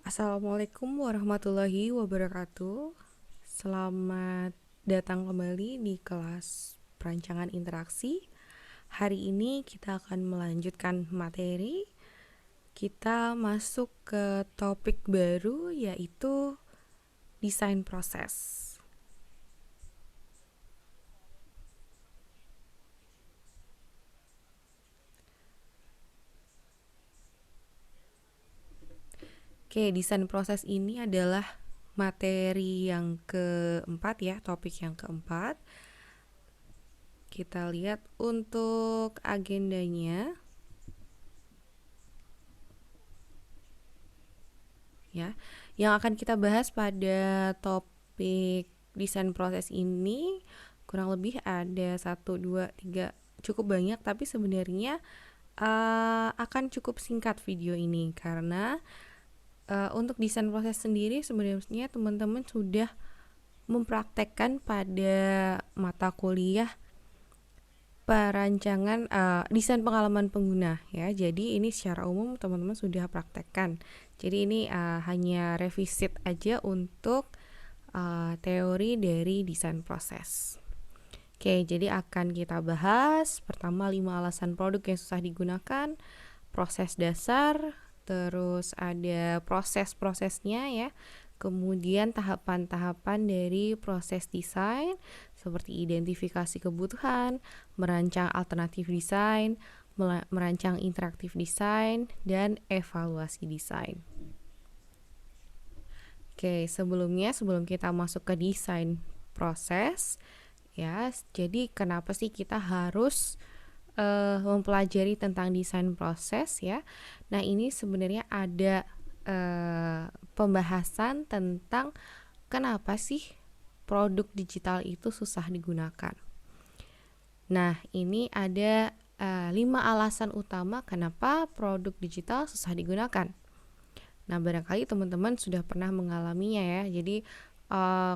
Assalamualaikum warahmatullahi wabarakatuh. Selamat datang kembali di kelas perancangan interaksi. Hari ini kita akan melanjutkan materi. Kita masuk ke topik baru, yaitu desain proses. Oke, desain proses ini adalah materi yang keempat ya, topik yang keempat. Kita lihat untuk agendanya. Ya, yang akan kita bahas pada topik desain proses ini kurang lebih ada 1, 2, 3, cukup banyak, tapi sebenarnya akan cukup singkat video ini karena untuk desain proses sendiri sebenarnya teman-teman sudah mempraktekkan pada mata kuliah perancangan desain pengalaman pengguna ya. Jadi ini secara umum teman-teman sudah praktekkan. Jadi ini hanya revisit aja untuk teori dari desain proses. Oke, jadi akan kita bahas pertama 5 alasan produk yang susah digunakan, proses dasar, terus ada proses-prosesnya ya, kemudian tahapan-tahapan dari proses desain seperti identifikasi kebutuhan, merancang alternatif desain, merancang interaktif desain, dan evaluasi desain. Oke, sebelum kita masuk ke desain proses ya, jadi kenapa sih kita harus mempelajari tentang desain proses ya. Nah, ini sebenarnya ada pembahasan tentang kenapa sih produk digital itu susah digunakan. Nah, ini ada 5 alasan utama kenapa produk digital susah digunakan. Nah, barangkali teman-teman sudah pernah mengalaminya ya. Jadi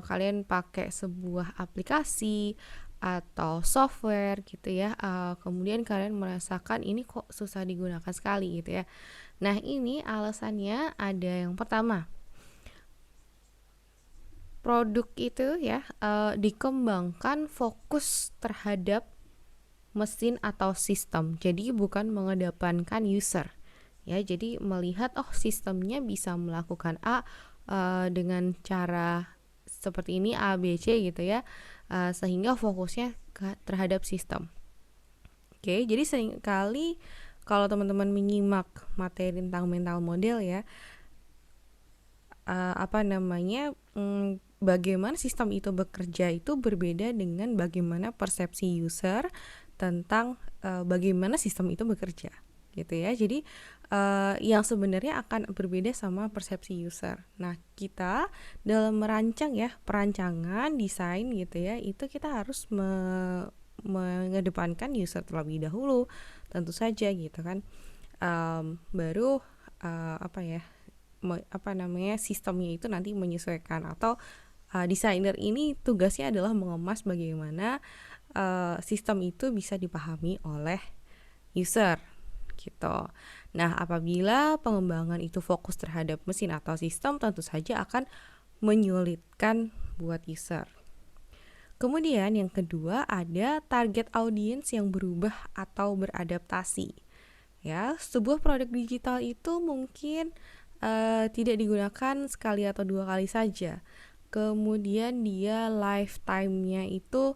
kalian pakai sebuah aplikasi atau software gitu ya, kemudian kalian merasakan ini kok susah digunakan sekali gitu ya. Nah, ini alasannya ada yang pertama, produk itu ya dikembangkan fokus terhadap mesin atau sistem, jadi bukan mengedepankan user ya. Jadi melihat sistemnya bisa melakukan A dengan cara seperti ini A, B, C gitu ya, sehingga fokusnya terhadap sistem. Oke, jadi seringkali kalau teman-teman menyimak materi tentang mental model ya, bagaimana sistem itu bekerja itu berbeda dengan bagaimana persepsi user tentang bagaimana sistem itu bekerja gitu ya. Jadi yang sebenarnya akan berbeda sama persepsi user. Nah, kita dalam merancang ya, perancangan desain gitu ya, itu kita harus mengedepankan user terlebih dahulu, tentu saja gitu kan. Baru sistemnya itu nanti menyesuaikan, atau desainer ini tugasnya adalah mengemas bagaimana sistem itu bisa dipahami oleh user gitu. Nah, apabila pengembangan itu fokus terhadap mesin atau sistem, tentu saja akan menyulitkan buat user. Kemudian yang kedua ada target audience yang berubah atau beradaptasi. Ya, sebuah produk digital itu mungkin tidak digunakan sekali atau 2 kali saja. Kemudian dia lifetime-nya itu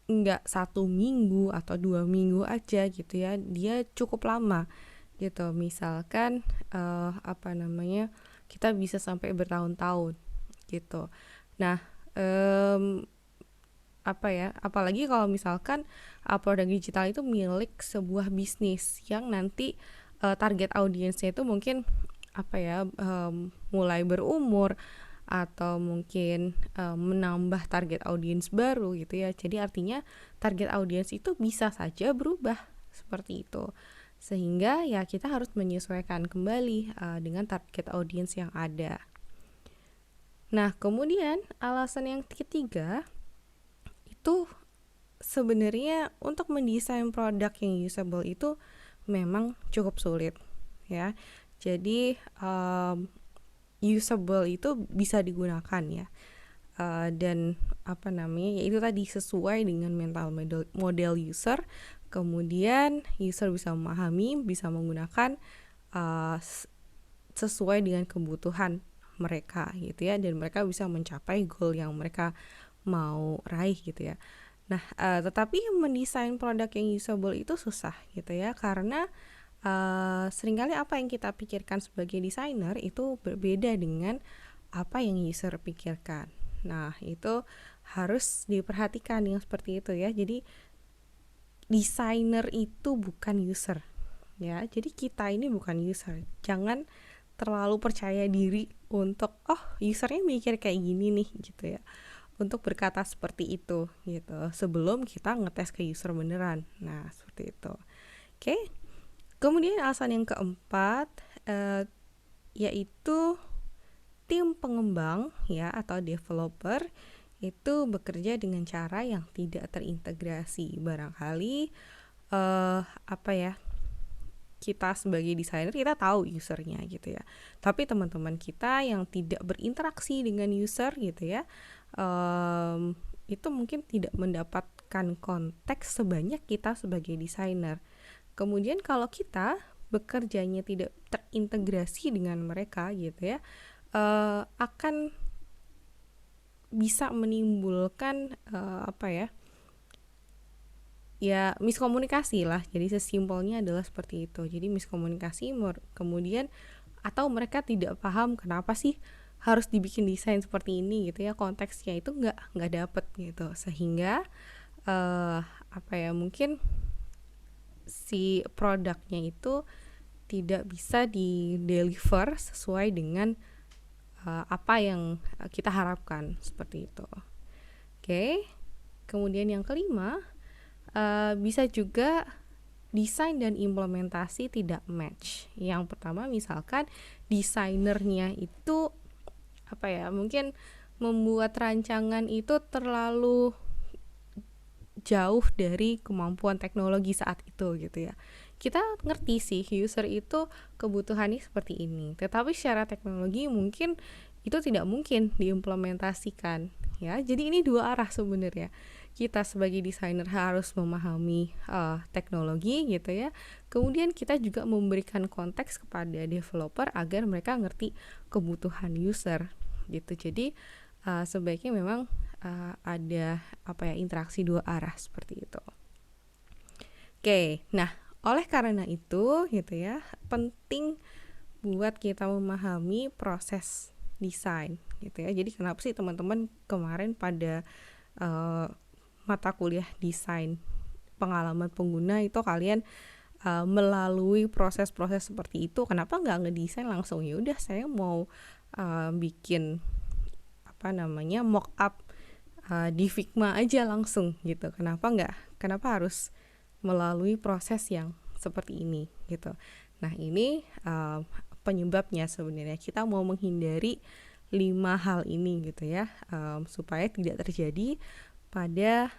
nggak 1 minggu atau 2 minggu aja gitu ya, dia cukup lama gitu. Misalkan kita bisa sampai bertahun-tahun gitu. Nah, apalagi kalau misalkan produk digital itu milik sebuah bisnis yang nanti target audiensnya itu mungkin mulai berumur atau mungkin menambah target audiens baru gitu ya. Jadi artinya target audiens itu bisa saja berubah seperti itu, sehingga ya kita harus menyesuaikan kembali dengan target audiens yang ada. Nah, kemudian alasan yang ketiga itu sebenarnya untuk mendesain produk yang usable itu memang cukup sulit ya. Jadi usable itu bisa digunakan ya. Dan apa namanya, yaitu tadi sesuai dengan mental model user, kemudian user bisa memahami, bisa menggunakan sesuai dengan kebutuhan mereka gitu ya, dan mereka bisa mencapai goal yang mereka mau raih gitu ya. Nah, tetapi mendesain produk yang usable itu susah gitu ya, karena seringkali apa yang kita pikirkan sebagai desainer itu berbeda dengan apa yang user pikirkan. Nah, itu harus diperhatikan yang seperti itu ya. Jadi desainer itu bukan user ya. Jadi kita ini bukan user. Jangan terlalu percaya diri untuk usernya mikir kayak gini nih gitu ya, untuk berkata seperti itu gitu sebelum kita ngetes ke user beneran. Nah, seperti itu. Oke. Kemudian alasan yang keempat yaitu tim pengembang ya atau developer itu bekerja dengan cara yang tidak terintegrasi. Barangkali apa ya, kita sebagai desainer kita tahu usernya gitu ya, tapi teman-teman kita yang tidak berinteraksi dengan user gitu ya, itu mungkin tidak mendapatkan konteks sebanyak kita sebagai desainer. Kemudian kalau kita bekerjanya tidak terintegrasi dengan mereka gitu ya, akan bisa menimbulkan apa ya miskomunikasi lah. Jadi sesimpelnya adalah seperti itu. Jadi miskomunikasi, kemudian atau mereka tidak paham kenapa sih harus dibikin desain seperti ini gitu ya, konteksnya itu nggak dapet gitu, sehingga apa ya, mungkin si produknya itu tidak bisa di deliver sesuai dengan apa yang kita harapkan, seperti itu. Oke. Kemudian yang kelima, bisa juga desain dan implementasi tidak match. Yang pertama misalkan desainernya itu apa ya, mungkin membuat rancangan itu terlalu jauh dari kemampuan teknologi saat itu gitu ya. Kita ngerti sih user itu kebutuhannya seperti ini, tetapi secara teknologi mungkin itu tidak mungkin diimplementasikan ya. Jadi ini dua arah sebenarnya. Kita sebagai desainer harus memahami teknologi gitu ya. Kemudian kita juga memberikan konteks kepada developer agar mereka ngerti kebutuhan user gitu. Jadi sebaiknya memang ada apa ya, interaksi dua arah seperti itu. Oke, nah oleh karena itu gitu ya, penting buat kita memahami proses desain gitu ya. Jadi kenapa sih teman-teman kemarin pada mata kuliah desain pengalaman pengguna itu kalian melalui proses-proses seperti itu? Kenapa nggak ngedesain langsung, ya udah saya mau bikin apa namanya mock up di Figma aja langsung gitu? Kenapa harus melalui proses yang seperti ini gitu? Nah, ini penyebabnya sebenarnya kita mau menghindari 5 hal ini gitu ya, supaya tidak terjadi pada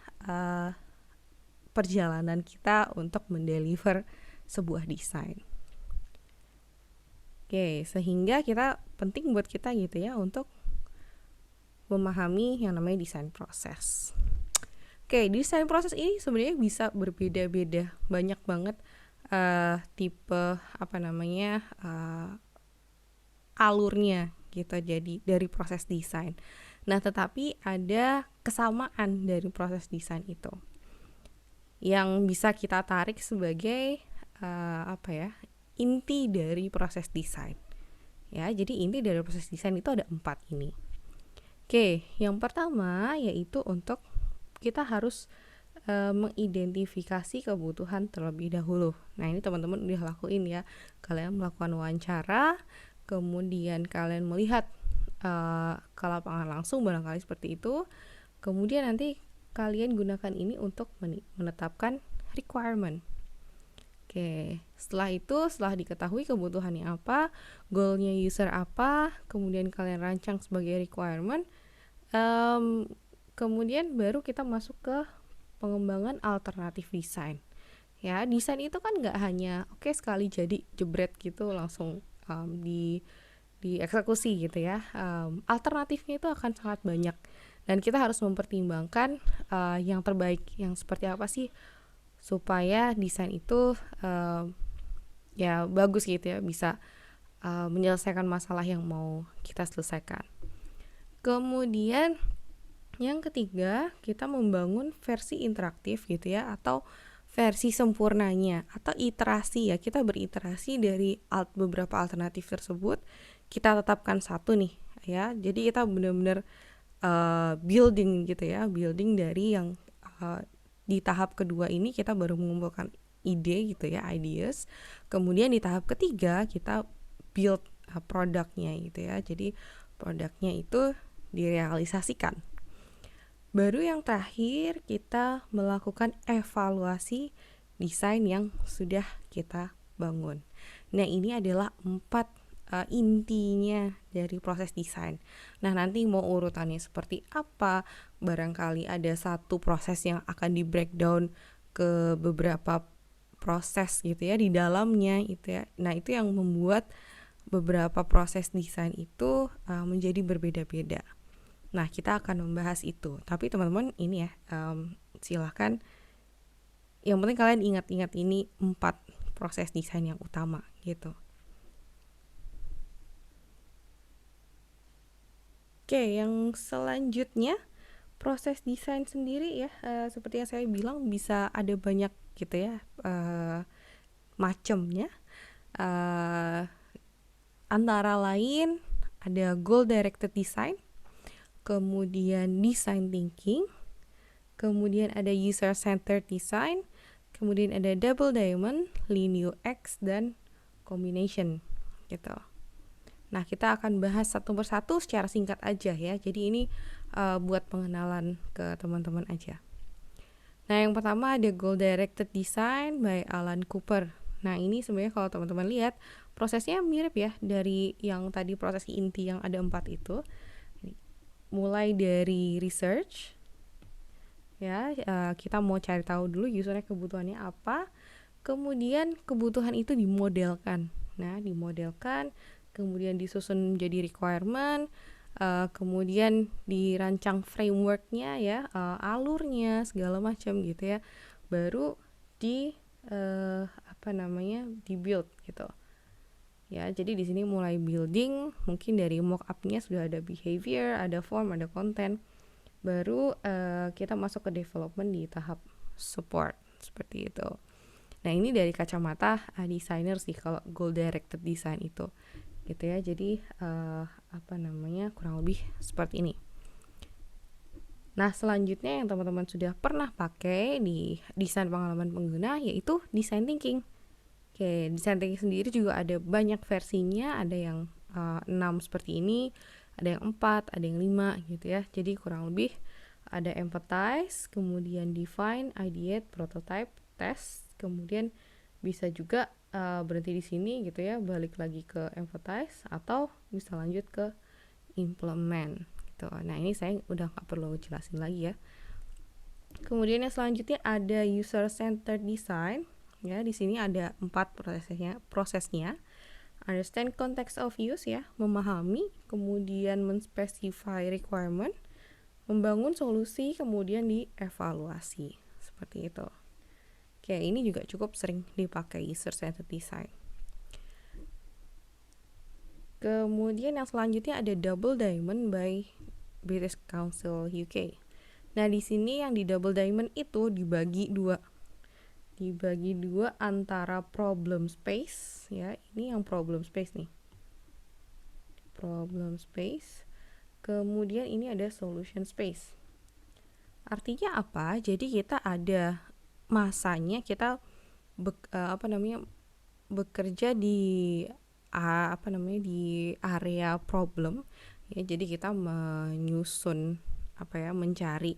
perjalanan kita untuk mendeliver sebuah desain. Oke, sehingga penting buat kita gitu ya untuk memahami yang namanya desain proses. Oke, desain proses ini sebenarnya bisa berbeda-beda, banyak banget tipe apa namanya alurnya gitu. Jadi dari proses desain. Nah, tetapi ada kesamaan dari proses desain itu yang bisa kita tarik sebagai apa ya, inti dari proses desain. Ya, jadi inti dari proses desain itu ada 4 ini. Oke, yang pertama yaitu untuk kita harus mengidentifikasi kebutuhan terlebih dahulu. Nah, ini teman-teman udah lakuin ya. Kalian melakukan wawancara, kemudian kalian melihat ke lapangan langsung barangkali seperti itu. Kemudian nanti kalian gunakan ini untuk menetapkan requirement. Oke, setelah diketahui kebutuhannya apa, goalnya user apa, kemudian kalian rancang sebagai requirement, kemudian baru kita masuk ke pengembangan alternatif desain. Ya, desain itu kan nggak hanya sekali jadi jebret gitu langsung dieksekusi gitu ya. Alternatifnya itu akan sangat banyak dan kita harus mempertimbangkan yang terbaik, yang seperti apa sih supaya desain itu ya bagus gitu ya, bisa menyelesaikan masalah yang mau kita selesaikan. Kemudian yang ketiga, kita membangun versi interaktif gitu ya, atau versi sempurnanya, atau iterasi ya. Kita beriterasi dari beberapa alternatif tersebut, kita tetapkan satu nih ya. Jadi kita benar-benar building gitu ya, building dari yang di tahap kedua ini kita baru mengumpulkan ide gitu ya, ideas. Kemudian di tahap ketiga kita build produknya gitu ya. Jadi produknya itu direalisasikan. Baru yang terakhir kita melakukan evaluasi desain yang sudah kita bangun. Nah, ini adalah 4 intinya dari proses desain. Nah, nanti mau urutannya seperti apa? Barangkali ada satu proses yang akan di breakdown ke beberapa proses gitu ya di dalamnya gitu ya. Nah, itu yang membuat beberapa proses desain itu menjadi berbeda-beda. Nah, kita akan membahas itu. Tapi teman-teman ini ya, silahkan. Yang penting kalian ingat-ingat ini 4 proses desain yang utama gitu. Oke, yang selanjutnya proses desain sendiri ya, seperti yang saya bilang bisa ada banyak gitu ya macamnya. Antara lain ada goal directed design, kemudian design thinking, kemudian ada user centered design, kemudian ada double diamond, lean UX, dan combination gitu. Nah, kita akan bahas satu persatu secara singkat aja ya. Jadi ini buat pengenalan ke teman-teman aja. Nah, yang pertama ada Goal Directed Design by Alan Cooper. Nah, ini sebenarnya kalau teman-teman lihat prosesnya mirip ya dari yang tadi proses inti yang ada 4 itu. Mulai dari research, ya kita mau cari tahu dulu usernya kebutuhannya apa, kemudian kebutuhan itu dimodelkan. Nah, dimodelkan, kemudian disusun menjadi requirement, kemudian dirancang frameworknya ya, alurnya segala macam gitu ya, baru di build gitu ya. Jadi di sini mulai building, mungkin dari mock-up-nya sudah ada behavior, ada form, ada content, baru kita masuk ke development di tahap support seperti itu. Nah, ini dari kacamata designer sih kalau goal directed design itu gitu ya. Jadi kurang lebih seperti ini. Nah, selanjutnya yang teman-teman sudah pernah pakai di desain pengalaman pengguna yaitu design thinking. Oke, design thinking sendiri juga ada banyak versinya, ada yang 6 seperti ini, ada yang 4, ada yang 5 gitu ya. Jadi kurang lebih ada empathize, kemudian define, ideate, prototype, test, kemudian bisa juga berhenti di sini gitu ya, balik lagi ke empathize atau bisa lanjut ke implement gitu. Nah, ini saya udah nggak perlu jelasin lagi ya. Kemudian yang selanjutnya ada user centered design. Ya, di sini ada 4 prosesnya. Understand context of use ya, memahami, kemudian menspecify requirement, membangun solusi, kemudian dievaluasi. Seperti itu. Oke, ini juga cukup sering dipakai user centered design. Kemudian yang selanjutnya ada Double Diamond by British Council UK. Nah, di sini yang di Double Diamond itu dibagi dua antara problem space ya. Ini yang problem space nih. Problem space. Kemudian ini ada solution space. Artinya apa? Jadi kita ada masanya kita bekerja di di area problem ya. Jadi kita menyusun mencari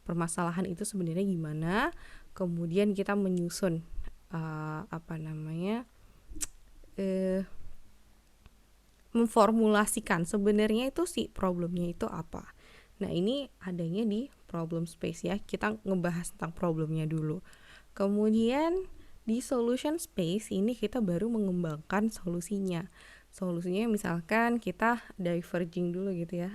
permasalahan itu sebenarnya gimana, kemudian kita menyusun memformulasikan sebenarnya itu si problemnya itu apa. Nah, ini adanya di problem space ya. Kita ngebahas tentang problemnya dulu. Kemudian Di solution space ini kita baru mengembangkan solusinya. Solusinya misalkan kita diverging dulu gitu ya.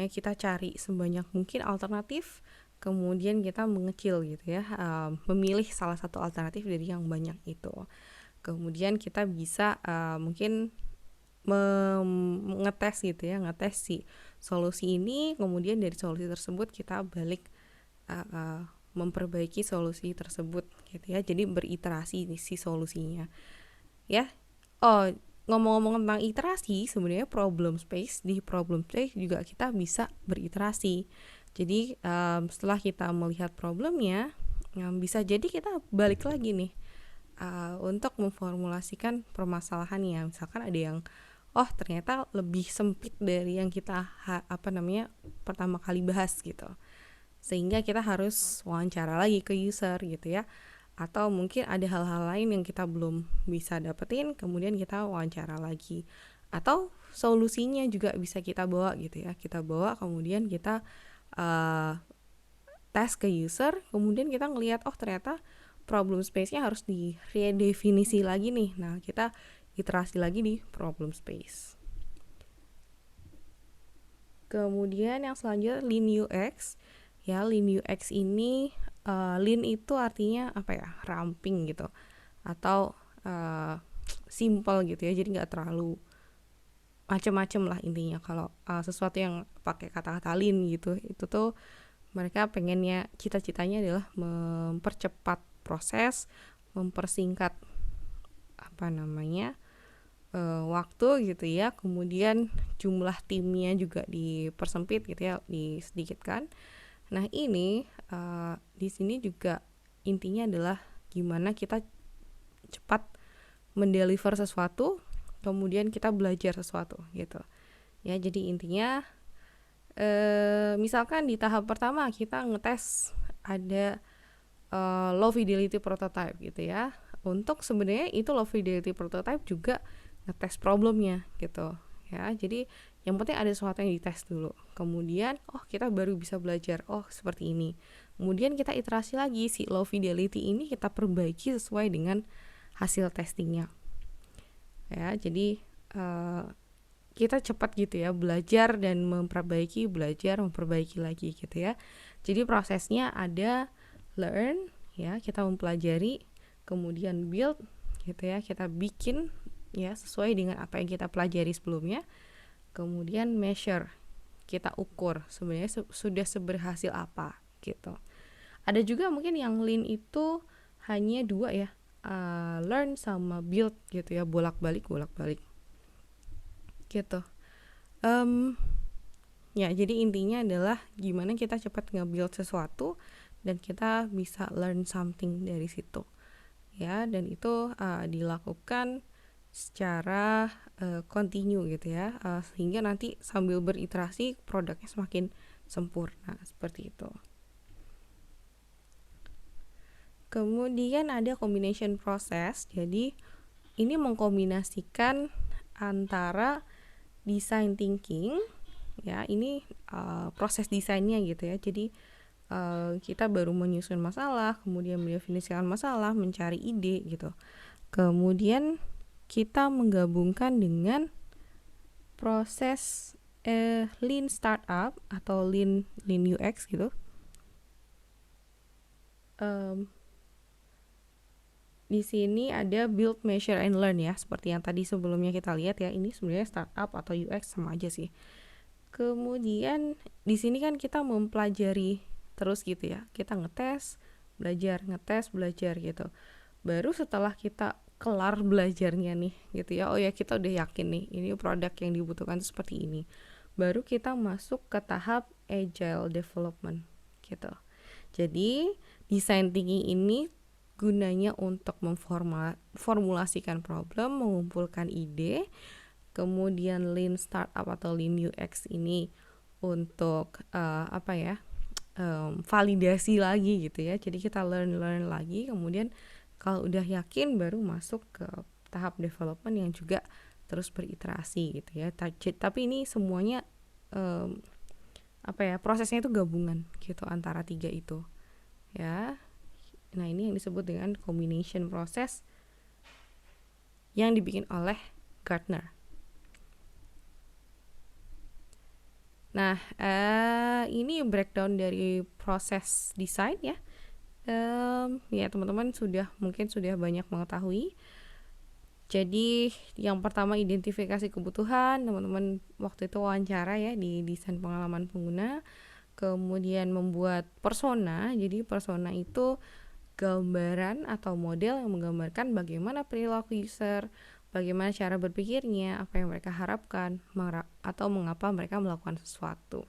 Kita cari sebanyak mungkin alternatif, kemudian kita mengecil gitu ya, memilih salah satu alternatif dari yang banyak itu. Kemudian kita bisa mungkin ngetes gitu ya, ngetes si solusi ini, kemudian dari solusi tersebut kita balik memperbaiki solusi tersebut gitu ya. Jadi beriterasi si solusinya ya. Ngomong-ngomong tentang iterasi, sebenarnya di problem space juga kita bisa beriterasi. Jadi setelah kita melihat problemnya, bisa jadi kita balik lagi nih untuk memformulasikan permasalahannya. Misalkan ada yang ternyata lebih sempit dari yang kita pertama kali bahas gitu, sehingga kita harus wawancara lagi ke user gitu ya. Atau mungkin ada hal-hal lain yang kita belum bisa dapetin, kemudian kita wawancara lagi. Atau solusinya juga bisa kita bawa gitu ya, kita bawa kemudian kita tes ke user, kemudian kita ngelihat ternyata problem space-nya harus diredefinisi lagi nih. Nah, kita iterasi lagi di problem space. Kemudian yang selanjutnya Lean UX. Ya, Lean UX ini lean itu artinya ramping gitu, atau simple gitu ya, jadi nggak terlalu macem-macem lah intinya. Kalau sesuatu yang pakai kata-kata lean gitu, itu tuh mereka pengennya, cita-citanya adalah mempercepat proses, mempersingkat waktu gitu ya, kemudian jumlah timnya juga dipersempit gitu ya, disedikitkan. Nah ini di sini juga intinya adalah gimana kita cepat mendeliver sesuatu, kemudian kita belajar sesuatu gitu ya. Jadi intinya misalkan di tahap pertama kita ngetes ada low fidelity prototype gitu ya. Untuk sebenarnya itu low fidelity prototype juga ngetes problemnya gitu ya. Jadi yang penting ada sesuatu yang dites dulu, kemudian kita baru bisa belajar seperti ini. Kemudian kita iterasi lagi, si low fidelity ini kita perbaiki sesuai dengan hasil testingnya ya. Jadi kita cepat gitu ya, belajar dan memperbaiki, belajar memperbaiki lagi gitu ya. Jadi prosesnya ada learn ya, kita mempelajari, kemudian build gitu ya, kita bikin ya sesuai dengan apa yang kita pelajari sebelumnya. Kemudian measure, kita ukur sebenarnya sudah seberhasil apa gitu. Ada juga mungkin yang lean itu hanya dua ya, learn sama build gitu ya, bolak-balik gitu. Ya jadi intinya adalah gimana kita cepat nge-build sesuatu dan kita bisa learn something dari situ ya. Dan itu dilakukan secara continue gitu ya, sehingga nanti sambil beriterasi produknya semakin sempurna seperti itu. Kemudian ada combination process. Jadi ini mengkombinasikan antara design thinking ya, ini proses desainnya gitu ya. Jadi kita baru menyusun masalah, kemudian mendefinisikan masalah, mencari ide gitu. Kemudian kita menggabungkan dengan proses lean startup atau lean UX gitu. Di sini ada build, measure, and learn ya, seperti yang tadi sebelumnya kita lihat ya. Ini sebenarnya startup atau UX sama aja sih. Kemudian di sini kan kita mempelajari terus gitu ya, kita ngetes, belajar gitu. Baru setelah kita kelar belajarnya nih gitu ya, kita udah yakin nih ini produk yang dibutuhkan seperti ini, baru kita masuk ke tahap agile development gitu. Jadi design thinking ini gunanya untuk memformulasikan problem, mengumpulkan ide. Kemudian lean startup atau lean UX ini untuk validasi lagi gitu ya. Jadi kita learn lagi, kemudian kalau udah yakin baru masuk ke tahap development yang juga terus beriterasi gitu ya. Tapi ini semuanya prosesnya itu gabungan gitu antara tiga itu ya. Nah, ini yang disebut dengan combination process yang dibikin oleh Gartner. Nah, ini breakdown dari proses desain ya. Ya teman-teman mungkin sudah banyak mengetahui. Jadi yang pertama identifikasi kebutuhan, teman-teman waktu itu wawancara ya di desain pengalaman pengguna. Kemudian membuat persona. Jadi persona itu gambaran atau model yang menggambarkan bagaimana perilaku user, bagaimana cara berpikirnya, apa yang mereka harapkan, atau mengapa mereka melakukan sesuatu.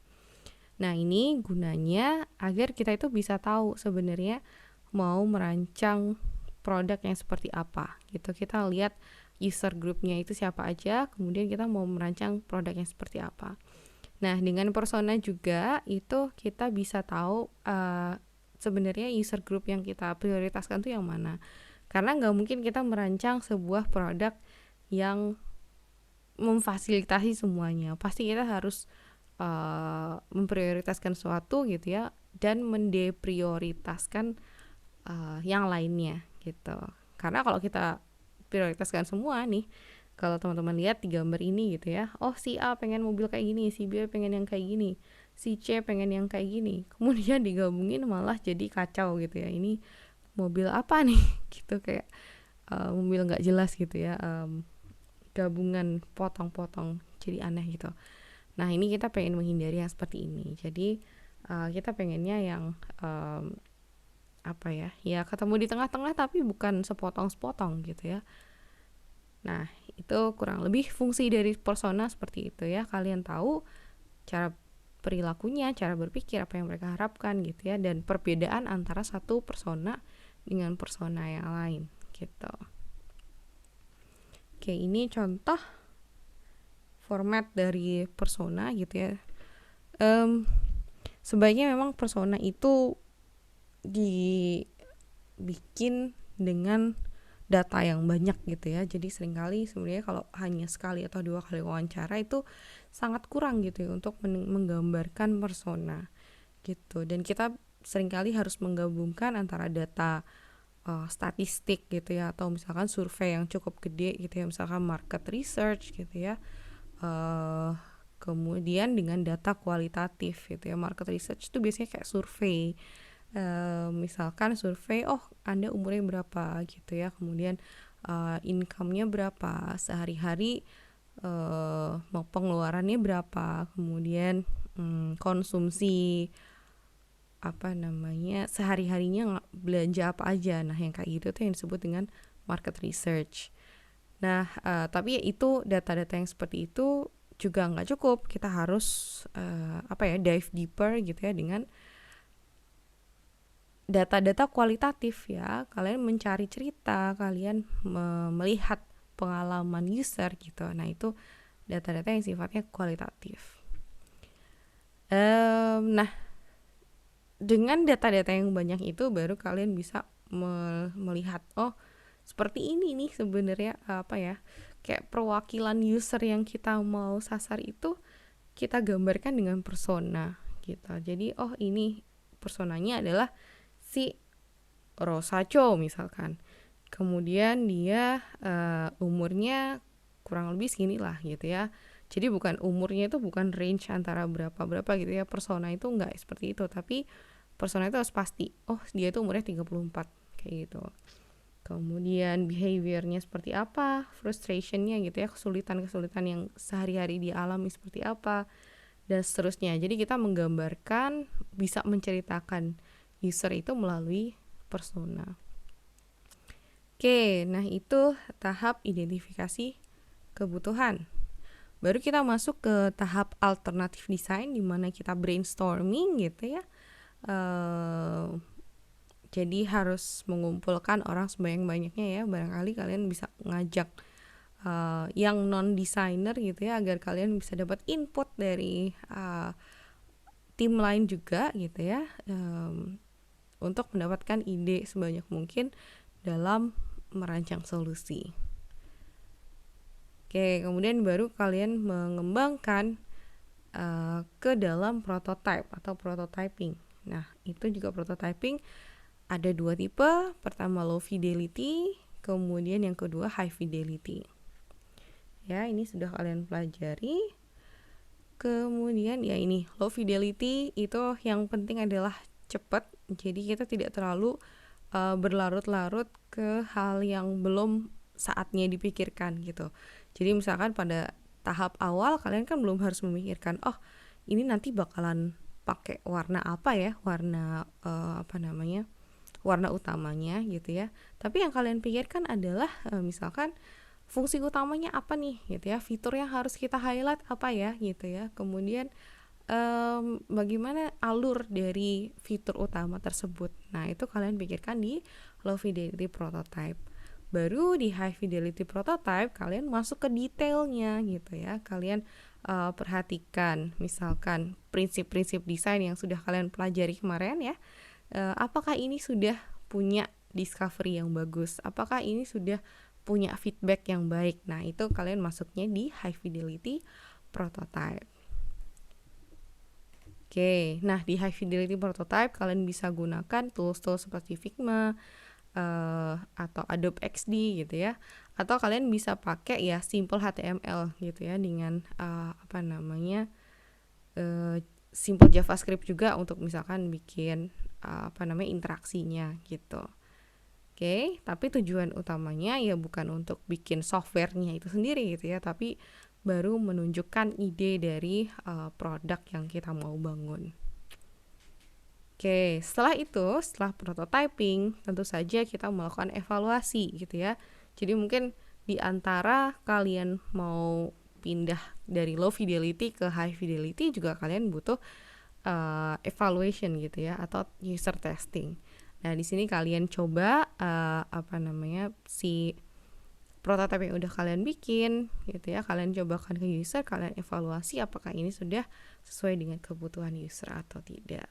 Nah, ini gunanya agar kita itu bisa tahu sebenarnya mau merancang produk yang seperti apa gitu. Kita lihat user groupnya itu siapa aja, kemudian kita mau merancang produk yang seperti apa. Nah, dengan persona juga itu kita bisa tahu sebenarnya user group yang kita prioritaskan tuh yang mana. Karena nggak mungkin kita merancang sebuah produk yang memfasilitasi semuanya. Pasti kita harus memprioritaskan sesuatu gitu ya, dan mendeprioritaskan yang lainnya gitu. Karena kalau kita prioritaskan semua nih, kalau teman-teman lihat di gambar ini gitu ya, oh si A pengen mobil kayak gini, si B pengen yang kayak gini, si C pengen yang kayak gini, kemudian digabungin malah jadi kacau gitu ya. Ini mobil apa nih gitu, kayak mobil nggak jelas gitu ya, gabungan potong-potong jadi aneh gitu. Nah, ini kita pengen menghindari yang seperti ini. Jadi kita pengennya yang apa ya, ya ketemu di tengah-tengah tapi bukan sepotong-sepotong gitu ya. Nah, itu kurang lebih fungsi dari persona seperti itu ya. Kalian tahu cara perilakunya, cara berpikir, apa yang mereka harapkan gitu ya, dan perbedaan antara satu persona dengan persona yang lain gitu. Oke, ini contoh format dari persona gitu ya. Sebaiknya memang persona itu dibikin dengan data yang banyak gitu ya. Jadi seringkali sebenarnya kalau hanya sekali atau 2 kali wawancara itu sangat kurang gitu ya untuk menggambarkan persona gitu. Dan kita seringkali harus menggabungkan antara data statistik gitu ya, atau misalkan survei yang cukup gede gitu ya, misalkan market research gitu ya, kemudian dengan data kualitatif gitu ya. Market research itu biasanya kayak survei, misalkan survei, oh Anda umurnya berapa gitu ya, kemudian income-nya berapa sehari-hari, pengeluarannya berapa, kemudian konsumsi sehari-harinya belanja apa aja. Nah, yang kayak gitu tuh yang disebut dengan market research. Nah, tapi itu data-data yang seperti itu juga nggak cukup. Kita harus dive deeper gitu ya dengan data-data kualitatif ya. Kalian mencari cerita, kalian melihat pengalaman user gitu. Nah, itu data-data yang sifatnya kualitatif. Nah, dengan data-data yang banyak itu baru kalian bisa melihat, oh seperti ini nih sebenarnya kayak perwakilan user yang kita mau sasar itu kita gambarkan dengan persona gitu. Jadi oh ini personanya adalah si Rosacho misalkan, kemudian dia umurnya kurang lebih segini lah gitu ya. Jadi umurnya itu bukan range antara berapa gitu ya. Persona itu enggak seperti itu, tapi persona itu harus pasti, oh dia itu umurnya 34 kayak gitu. Kemudian behaviornya seperti apa, frustrationnya gitu ya, kesulitan-kesulitan yang sehari-hari dialami seperti apa, dan seterusnya. Jadi kita menggambarkan, bisa menceritakan user itu melalui persona. Oke, nah itu tahap identifikasi kebutuhan. Baru kita masuk ke tahap alternatif design, di mana kita brainstorming gitu ya. Jadi harus mengumpulkan orang sebanyak-banyaknya ya. Barangkali kalian bisa ngajak yang non-designer gitu ya, agar kalian bisa dapat input dari tim lain juga gitu ya, untuk mendapatkan ide sebanyak mungkin dalam merancang solusi. Oke, kemudian baru kalian mengembangkan ke dalam prototype atau prototyping. Nah, itu juga prototyping ada dua tipe, pertama low fidelity, kemudian yang kedua high fidelity. Ya, ini sudah kalian pelajari. Kemudian ya ini low fidelity itu yang penting adalah cepat, jadi kita tidak terlalu berlarut-larut ke hal yang belum saatnya dipikirkan gitu. Jadi misalkan pada tahap awal kalian kan belum harus memikirkan, oh ini nanti bakalan pakai warna apa ya, warna warna utamanya gitu ya. Tapi yang kalian pikirkan adalah misalkan fungsi utamanya apa nih gitu ya, fitur yang harus kita highlight apa ya gitu ya, kemudian bagaimana alur dari fitur utama tersebut. Nah itu kalian pikirkan di low fidelity prototype. Baru di high fidelity prototype kalian masuk ke detailnya gitu ya, kalian perhatikan misalkan prinsip-prinsip desain yang sudah kalian pelajari kemarin ya. Apakah ini sudah punya discovery yang bagus, apakah ini sudah punya feedback yang baik. Nah itu kalian masuknya di high fidelity prototype. Oke, nah di high fidelity prototype kalian bisa gunakan tools-tools seperti Figma atau Adobe XD gitu ya, atau kalian bisa pakai ya simple HTML gitu ya dengan simple JavaScript juga untuk misalkan bikin interaksinya gitu. Oke, tapi tujuan utamanya ya bukan untuk bikin softwarenya itu sendiri gitu ya, tapi baru menunjukkan ide dari produk yang kita mau bangun. Oke, setelah itu, setelah prototyping, tentu saja kita melakukan evaluasi gitu ya. Jadi mungkin di antara kalian mau pindah dari low fidelity ke high fidelity juga kalian butuh evaluation gitu ya, atau user testing. Nah, di sini kalian coba si prototipe yang udah kalian bikin gitu ya, kalian cobakan ke user, kalian evaluasi apakah ini sudah sesuai dengan kebutuhan user atau tidak.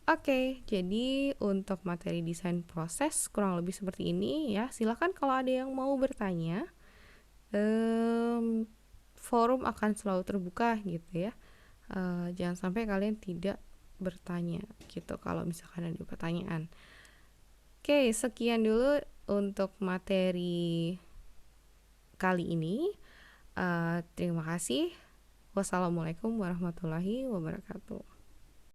Oke, jadi untuk materi desain proses kurang lebih seperti ini ya. Silakan kalau ada yang mau bertanya. Forum akan selalu terbuka gitu ya. Jangan sampai kalian tidak bertanya gitu kalau misalkan ada pertanyaan. Oke, sekian dulu untuk materi kali ini. Terima kasih. Wassalamualaikum warahmatullahi wabarakatuh.